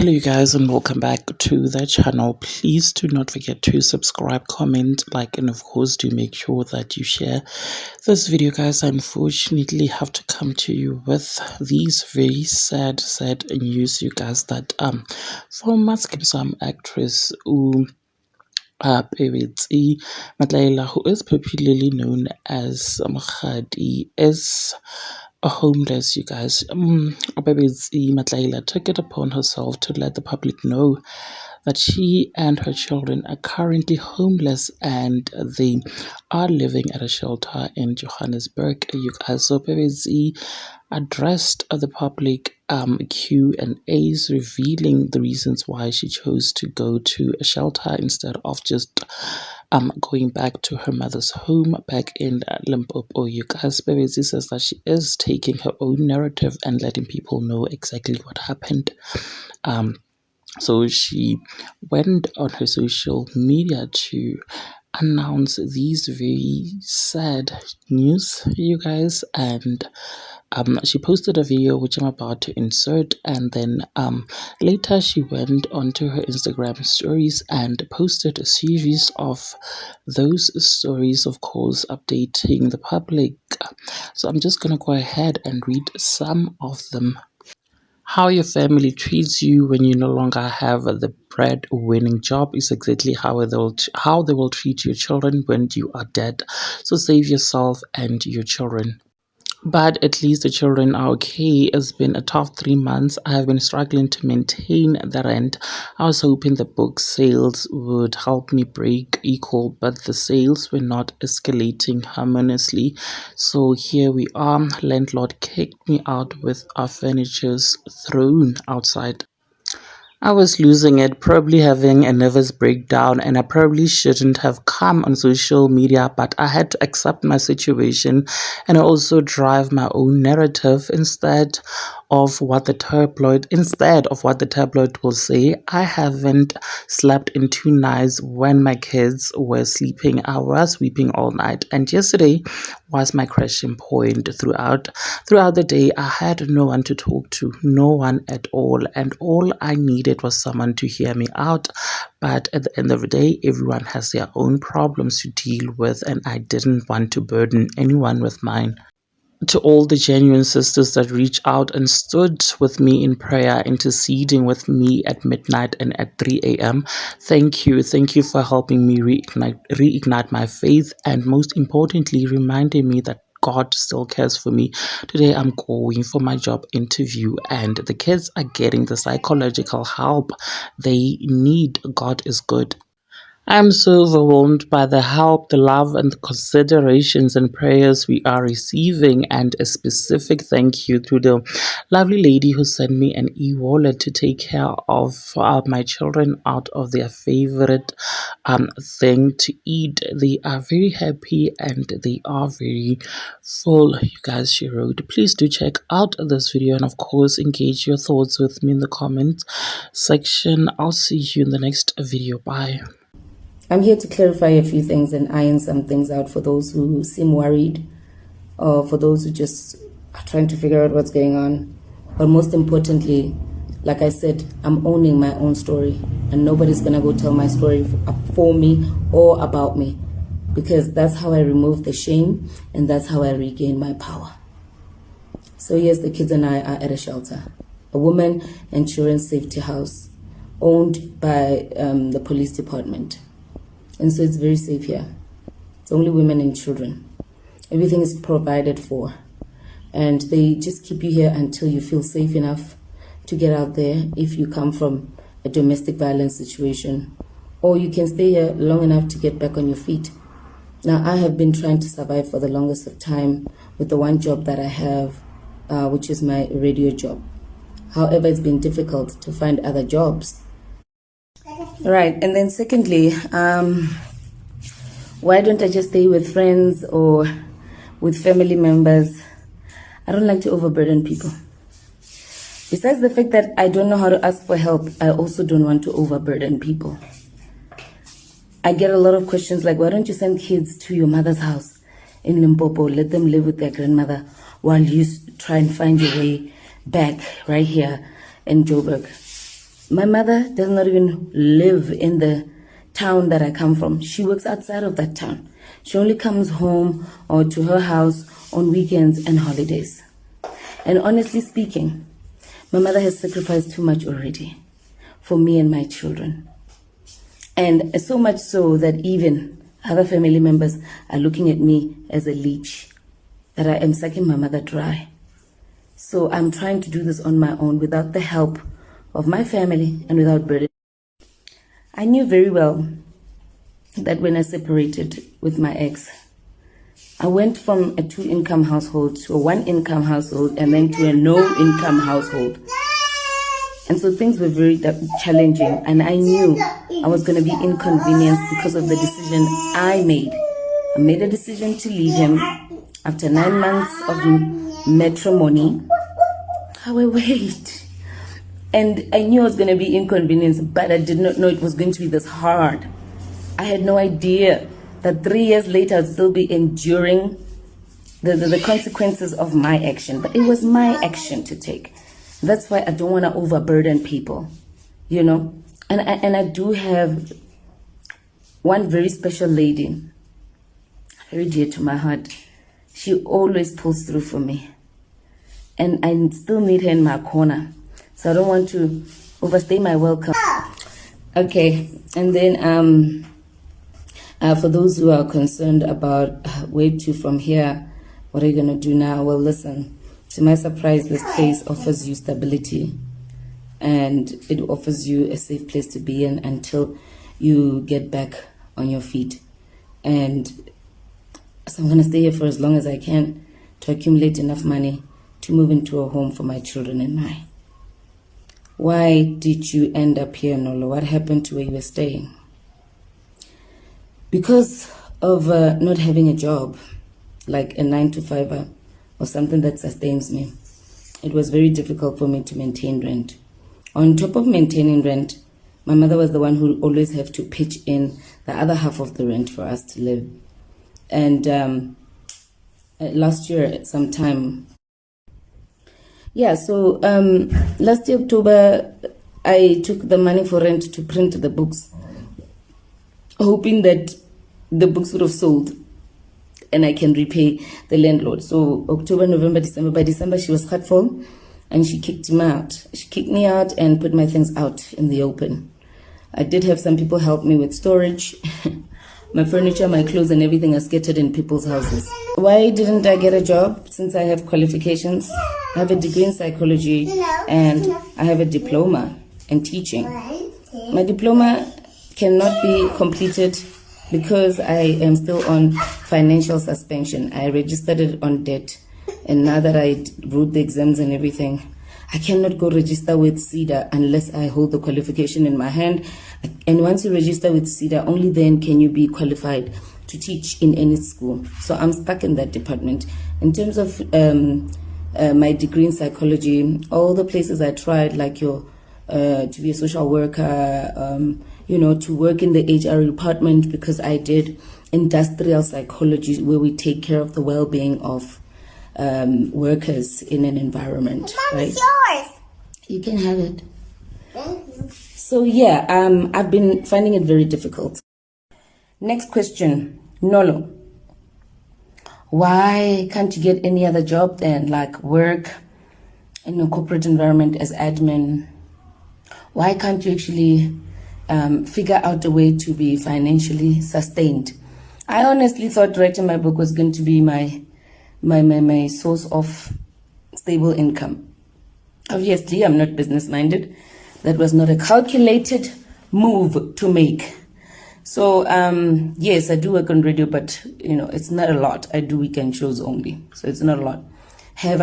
Hello you guys and welcome back to the channel. Please do not forget to subscribe, comment, like, and of course do make sure that you share this video. Guys, I unfortunately have to come to you with these very sad news, you guys, that former Skeem Saam actress Pebetsi Matlaila, who is popularly known as Mokgadi, is homeless, you guys. Pebetsi Matlaila took it upon herself to let the public know that she and her children are currently homeless and they are living at a shelter in Johannesburg, you guys. So Pebetsi addressed the public Q&As, revealing the reasons why she chose to go to a shelter instead of just going back to her mother's home back in Limpopo. You guys, Pebetsi says that she is taking her own narrative and letting people know exactly what happened. So she went on her social media to announce these very sad news, you guys, and she posted a video which I'm about to insert, and then later she went onto her Instagram stories and posted a series of those stories, of course, updating the public. So I'm just gonna go ahead and read some of them. How your family treats you when you no longer have the bread-winning job is exactly how they will treat your children when you are dead. So save yourself and your children. But at least the children are okay. It's been a tough 3 months. I have been struggling to maintain the rent. I was hoping the book sales would help me break equal, but the sales were not escalating harmoniously. So here we are. Landlord kicked me out with our furnitures thrown outside. I was losing it, probably having a nervous breakdown, and I probably shouldn't have come on social media, but I had to accept my situation and also drive my own narrative instead of what the tabloid will say. I haven't slept in 2 nights when my kids were sleeping. I was weeping all night, and yesterday was my crashing point. Throughout the day, I had no one to talk to, no one at all, and all I needed was someone to hear me out. But at the end of the day, everyone has their own problems to deal with, and I didn't want to burden anyone with mine. To all the genuine sisters that reached out and stood with me in prayer, interceding with me at midnight and at 3 a.m., thank you. Thank you for helping me reignite my faith, and most importantly, reminding me that God still cares for me. Today, I'm going for my job interview, and the kids are getting the psychological help they need. God is good. I'm so overwhelmed by the help, the love, and the considerations and prayers we are receiving, and a specific thank you to the lovely lady who sent me an e-wallet to take care of my children out of their favorite thing to eat. They are very happy and they are very full, you guys, she wrote. Please do check out this video and of course engage your thoughts with me in the comments section. I'll see you in the next video. Bye. I'm here to clarify a few things and iron some things out for those who seem worried, or for those who just are trying to figure out what's going on. But most importantly, like I said, I'm owning my own story, and nobody's gonna go tell my story for me or about me, because that's how I remove the shame and that's how I regain my power. So yes, the kids and I are at a shelter, a woman and children safety house owned by the police department. And so it's very safe here. It's only women and children. Everything is provided for. And they just keep you here until you feel safe enough to get out there if you come from a domestic violence situation. Or you can stay here long enough to get back on your feet. Now, I have been trying to survive for the longest of time with the one job that I have, which is my radio job. However, it's been difficult to find other jobs. Right, and then secondly, why don't I just stay with friends or with family members? I don't like to overburden people. Besides the fact that I don't know how to ask for help, I also don't want to overburden people. I get a lot of questions like, why don't you send kids to your mother's house in Limpopo, let them live with their grandmother while you try and find your way back right here in Joburg? My mother does not even live in the town that I come from. She works outside of that town. She only comes home or to her house on weekends and holidays. And honestly speaking, my mother has sacrificed too much already for me and my children. And so much so that even other family members are looking at me as a leech, that I am sucking my mother dry. So I'm trying to do this on my own without the help of my family and without burden. I knew very well that when I separated with my ex, I went from a 2-income household to a 1-income household and then to a no-income household. And so things were very challenging, and I knew I was going to be inconvenienced because of the decision I made. I made a decision to leave him after 9 months of matrimony. Wait. And I knew I was going to be inconvenienced, but I did not know it was going to be this hard. I had no idea that 3 years later I'd still be enduring the consequences of my action. But it was my action to take. That's why I don't want to overburden people, you know. And I do have one very special lady, very dear to my heart. She always pulls through for me. And I still need her in my corner. So I don't want to overstay my welcome. Okay, and then for those who are concerned about where to from here, what are you going to do now? Well, listen, to my surprise, this place offers you stability, and it offers you a safe place to be in until you get back on your feet. And so I'm going to stay here for as long as I can to accumulate enough money to move into a home for my children and I. Why did you end up here, Nolo? What happened to where you were staying? Because of not having a job, like a 9-to-5 or something that sustains me, it was very difficult for me to maintain rent. On top of maintaining rent, my mother was the one who always have to pitch in the other half of the rent for us to live. And last year at some time, so last year October, I took the money for rent to print the books, hoping that the books would have sold and I can repay the landlord. So October, November, December. By December, she was hurtful and she kicked him out. She kicked me out and put my things out in the open. I did have some people help me with storage. My furniture, my clothes, and everything are scattered in people's houses. Why didn't I get a job since I have qualifications? I have a degree in psychology and I have a diploma in teaching. My diploma cannot be completed because I am still on financial suspension. I registered it on debt, and now that I wrote the exams and everything, I cannot go register with CEDA unless I hold the qualification in my hand. And once you register with CEDA, only then can you be qualified to teach in any school. So I'm stuck in that department. In terms of my degree in psychology, all the places I tried, like to be a social worker, to work in the HR department, because I did industrial psychology, where we take care of the well-being of workers in an environment. Mom, right? It's yours. You can have it. Thank you. So I've been finding it very difficult. Next question, Nolo. Why can't you get any other job then, like work in a corporate environment as admin? Why can't you actually figure out a way to be financially sustained? I honestly thought writing my book was going to be my source of stable income. Obviously, I'm not business-minded. That was not a calculated move to make. So, yes, I do work on radio, but, it's not a lot. I do weekend shows only, so it's not a lot. Have